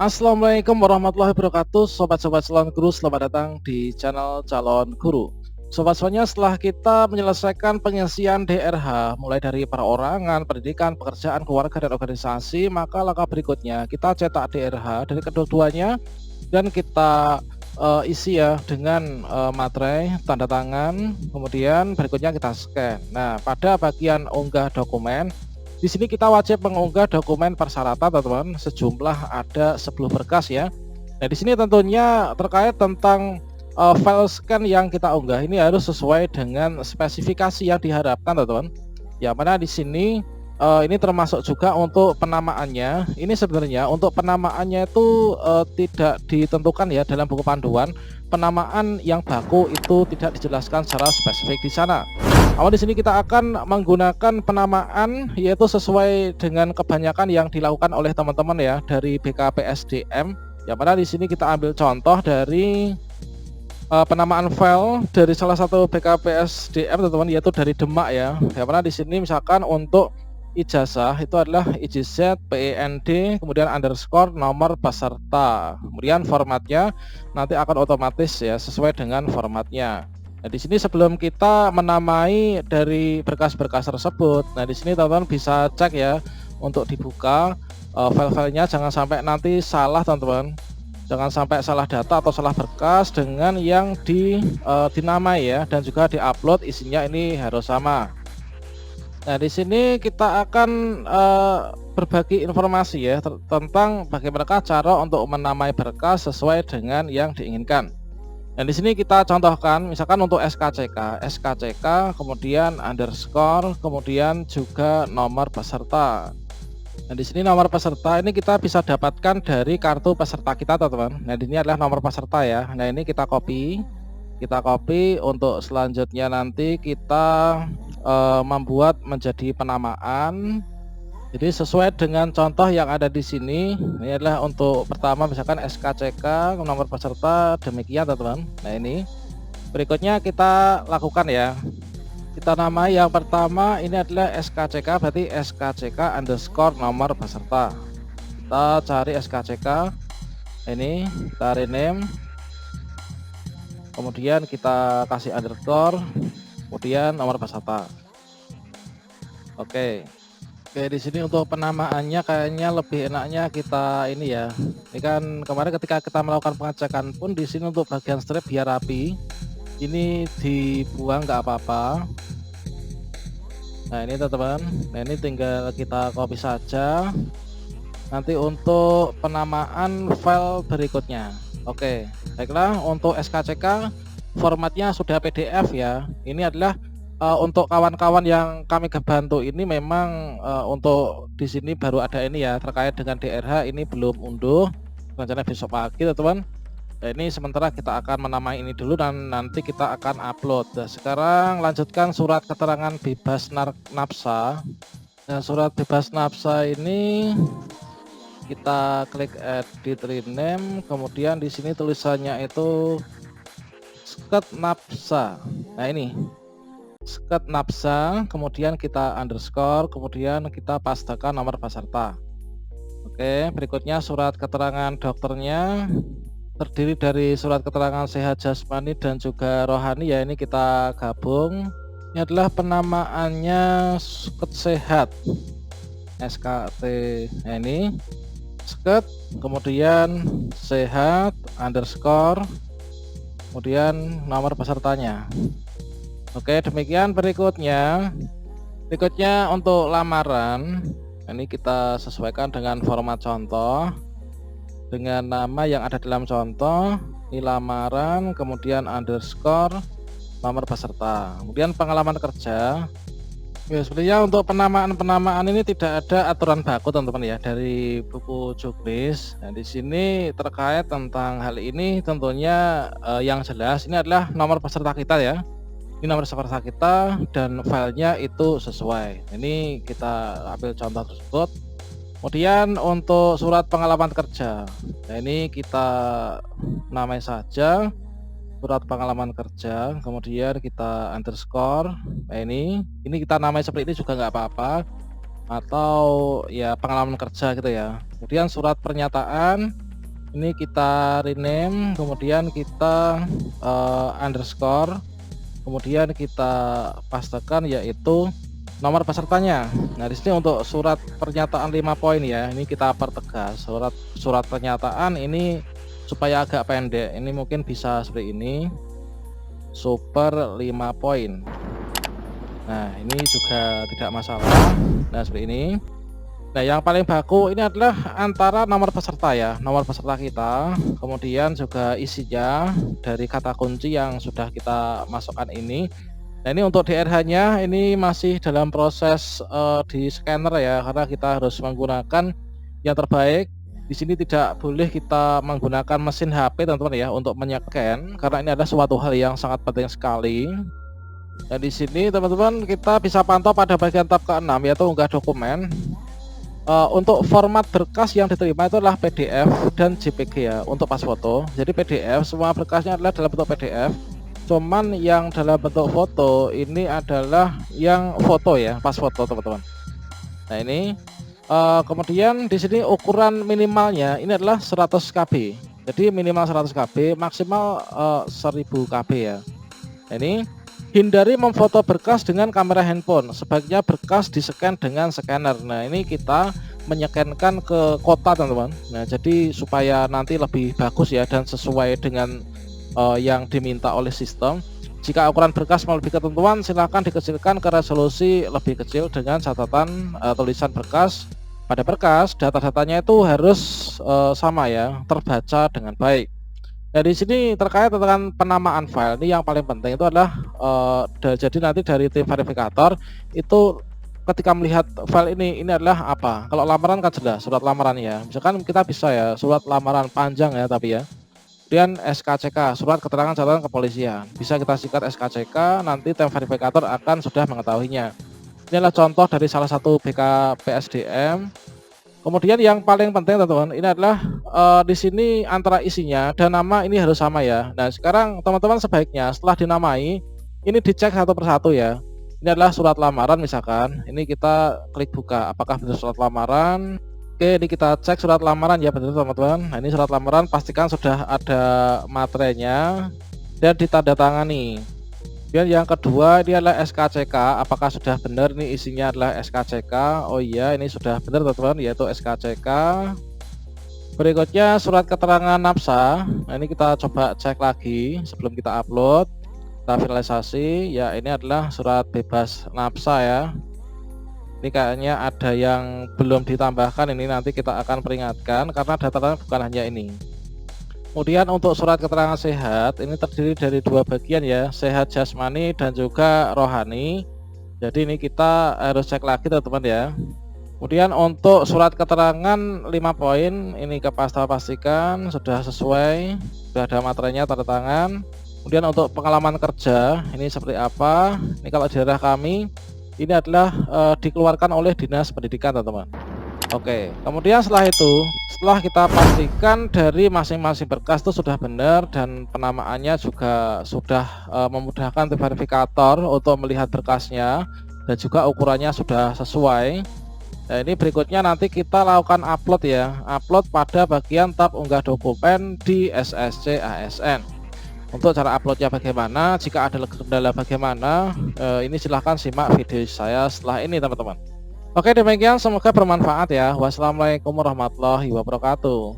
Assalamualaikum warahmatullahi wabarakatuh. Sobat-sobat calon guru, selamat datang di channel Calon Guru. Sobat-sobatnya, setelah kita menyelesaikan pengisian DRH mulai dari perorangan, pendidikan, pekerjaan, keluarga, dan organisasi, maka langkah berikutnya kita cetak DRH dari kedua-duanya dan kita isi ya dengan materai, tanda tangan, kemudian berikutnya kita scan. Nah, pada bagian unggah dokumen, di sini kita wajib mengunggah dokumen persyaratan, teman-teman, sejumlah ada 10 berkas ya. Nah, di sini tentunya terkait tentang file scan yang kita unggah ini harus sesuai dengan spesifikasi yang diharapkan, teman-teman. Ya, mana di sini ini termasuk juga untuk penamaannya. Ini sebenarnya untuk penamaannya itu tidak ditentukan ya dalam buku panduan. Penamaan yang baku itu tidak dijelaskan secara spesifik di sana. Awal di sini kita akan menggunakan penamaan yaitu sesuai dengan kebanyakan yang dilakukan oleh teman-teman ya dari BKPSDM. Ya, mana di sini kita ambil contoh dari penamaan file dari salah satu BKPSDM, teman-teman, yaitu dari Demak ya. Ya, mana di sini misalkan untuk ijazah itu adalah IJZ PEND kemudian underscore nomor peserta. Kemudian formatnya nanti akan otomatis ya sesuai dengan formatnya. Nah, di sini sebelum kita menamai dari berkas-berkas tersebut, nah di sini teman-teman bisa cek ya untuk dibuka file-filenya, jangan sampai nanti salah, teman-teman. Jangan sampai salah data atau salah berkas dengan yang dinamai ya, dan juga diupload isinya ini harus sama. Nah, di sini kita akan berbagi informasi ya tentang bagaimana cara untuk menamai berkas sesuai dengan yang diinginkan. Dan di sini kita contohkan, misalkan untuk SKCK, kemudian underscore, kemudian juga nomor peserta. Nah, di sini nomor peserta ini kita bisa dapatkan dari kartu peserta kita, teman-teman. Nah, ini adalah nomor peserta ya. Nah, ini kita copy, untuk selanjutnya nanti kita membuat menjadi penamaan. Jadi sesuai dengan contoh yang ada di sini, ini adalah untuk pertama misalkan SKCK nomor peserta demikian, teman-teman. Nah, ini berikutnya kita lakukan ya. Kita namai yang pertama ini adalah SKCK, berarti SKCK underscore nomor peserta. Kita cari SKCK, ini kita rename, kemudian kita kasih underscore, kemudian nomor peserta. Oke, di sini untuk penamaannya kayaknya lebih enaknya kita ini ya. Ini kan kemarin ketika kita melakukan pengecekan pun di sini untuk bagian strip biar rapi. Ini dibuang nggak apa-apa. Nah, ini teman-teman. Nah, ini tinggal kita copy saja. Nanti untuk penamaan file berikutnya. Oke, baiklah, untuk SKCK formatnya sudah PDF ya. Ini adalah untuk kawan-kawan yang kami bantu ini memang untuk di sini baru ada ini ya terkait dengan DRH, ini belum unduh, rencana besok pagi, teman-teman. Nah, ini sementara kita akan menamai ini dulu dan nanti kita akan upload. Nah, sekarang lanjutkan surat keterangan bebas nafsa. Nah, surat bebas nafsa ini kita klik edit rename, kemudian di sini tulisannya itu sket nafsa. Nah, ini sket nafsa, kemudian kita underscore, kemudian kita pastekan nomor peserta. Oke, berikutnya surat keterangan dokternya terdiri dari surat keterangan sehat jasmani dan juga rohani ya, ini kita gabung. Ini adalah penamaannya sket sehat, SKT. Nah, ini sket, kemudian sehat underscore, kemudian nomor pesertanya. Oke, demikian berikutnya untuk lamaran. Ini kita sesuaikan dengan format contoh dengan nama yang ada dalam contoh. Ini lamaran, kemudian underscore, nomor peserta, kemudian pengalaman kerja. Ya, sebenarnya untuk penamaan ini tidak ada aturan baku, teman-teman ya, dari buku juknis. Nah, di sini terkait tentang hal ini tentunya yang jelas ini adalah nomor peserta kita ya. Ini nomor peserta kita dan filenya itu sesuai. Ini kita ambil contoh tersebut. Kemudian untuk surat pengalaman kerja, nah ini kita namai saja surat pengalaman kerja, kemudian kita underscore. Nah, ini kita namai seperti ini juga nggak apa-apa, atau ya pengalaman kerja gitu ya. Kemudian surat pernyataan, Ini kita rename, kemudian kita underscore, kemudian kita pastekan yaitu nomor pesertanya. Nah, di sini untuk surat pernyataan 5 poin ya. Ini kita pertegas. Surat pernyataan ini supaya agak pendek. Ini mungkin bisa seperti ini. Super 5 poin. Nah, ini juga tidak masalah. Nah, seperti ini. Nah, yang paling baku ini adalah antara nomor peserta ya, nomor peserta kita, kemudian juga isinya dari kata kunci yang sudah kita masukkan ini. Nah, ini untuk DRH-nya ini masih dalam proses di scanner ya, karena kita harus menggunakan yang terbaik. Di sini tidak boleh kita menggunakan mesin HP teman-teman ya untuk menyekan, karena ini adalah suatu hal yang sangat penting sekali. Dan di sini teman-teman kita bisa pantau pada bagian tab ke-6 yaitu unggah dokumen. Untuk format berkas yang diterima itu adalah PDF dan JPG ya untuk pas foto. Jadi PDF semua berkasnya adalah dalam bentuk PDF. Cuman yang dalam bentuk foto ini adalah yang foto ya, pas foto teman-teman. Nah ini kemudian di sini ukuran minimalnya ini adalah 100 KB. Jadi minimal 100 KB, maksimal 1000 KB ya. Nah, ini hindari memfoto berkas dengan kamera handphone. Sebaiknya berkas di-scan dengan scanner. Nah, ini kita menyekankan ke kota, teman-teman. Nah, jadi supaya nanti lebih bagus ya dan sesuai dengan yang diminta oleh sistem. Jika ukuran berkas melebihi ketentuan, silakan dikecilkan ke resolusi lebih kecil dengan catatan tulisan berkas. Pada berkas, data-datanya itu harus sama ya, terbaca dengan baik. Nah, di sini terkait dengan penamaan file ini yang paling penting itu adalah jadi nanti dari tim verifikator itu ketika melihat file ini adalah apa? Kalau lamaran kan jelas surat lamaran ya. Misalkan kita bisa ya surat lamaran panjang ya tapi ya. Kemudian SKCK, surat keterangan catatan kepolisian. Bisa kita singkat SKCK, nanti tim verifikator akan sudah mengetahuinya. Ini adalah contoh dari salah satu BKPSDM. Kemudian yang paling penting teman-teman ini adalah di sini antara isinya dan nama ini harus sama ya. Nah, sekarang teman-teman sebaiknya setelah dinamai ini dicek satu persatu ya. Ini adalah surat lamaran misalkan. Ini kita klik buka apakah benar surat lamaran. Oke, ini kita cek surat lamaran ya benar teman-teman. Nah, ini surat lamaran pastikan sudah ada materainya dan ditandatangani. Kemudian yang kedua ini adalah SKCK, apakah sudah benar nih isinya adalah SKCK. Oh iya, ini sudah benar teman-teman, yaitu SKCK. Berikutnya surat keterangan nafsa. Nah, ini kita coba cek lagi sebelum kita upload, kita finalisasi. Ya, ini adalah surat bebas nafsa ya. Ini kayaknya ada yang belum ditambahkan, ini nanti kita akan peringatkan karena data-data bukan hanya ini. Kemudian untuk surat keterangan sehat ini terdiri dari dua bagian ya, sehat jasmani dan juga rohani. Jadi ini kita harus cek lagi teman-teman ya. Kemudian untuk surat keterangan 5 poin ini pastikan sudah sesuai, sudah ada materainya tanda tangan. Kemudian untuk pengalaman kerja ini seperti apa? Ini kalau di daerah kami ini adalah dikeluarkan oleh Dinas Pendidikan teman-teman. Oke, kemudian setelah itu, setelah kita pastikan dari masing-masing berkas itu sudah benar dan penamaannya juga sudah memudahkan tim verifikator untuk melihat berkasnya dan juga ukurannya sudah sesuai. Nah, ini berikutnya nanti kita lakukan upload ya, upload pada bagian tab unggah dokumen di SSC ASN. Untuk cara uploadnya bagaimana, jika ada kendala bagaimana, ini silahkan simak video saya setelah ini teman-teman. Oke, demikian semoga bermanfaat ya. Wassalamualaikum warahmatullahi wabarakatuh.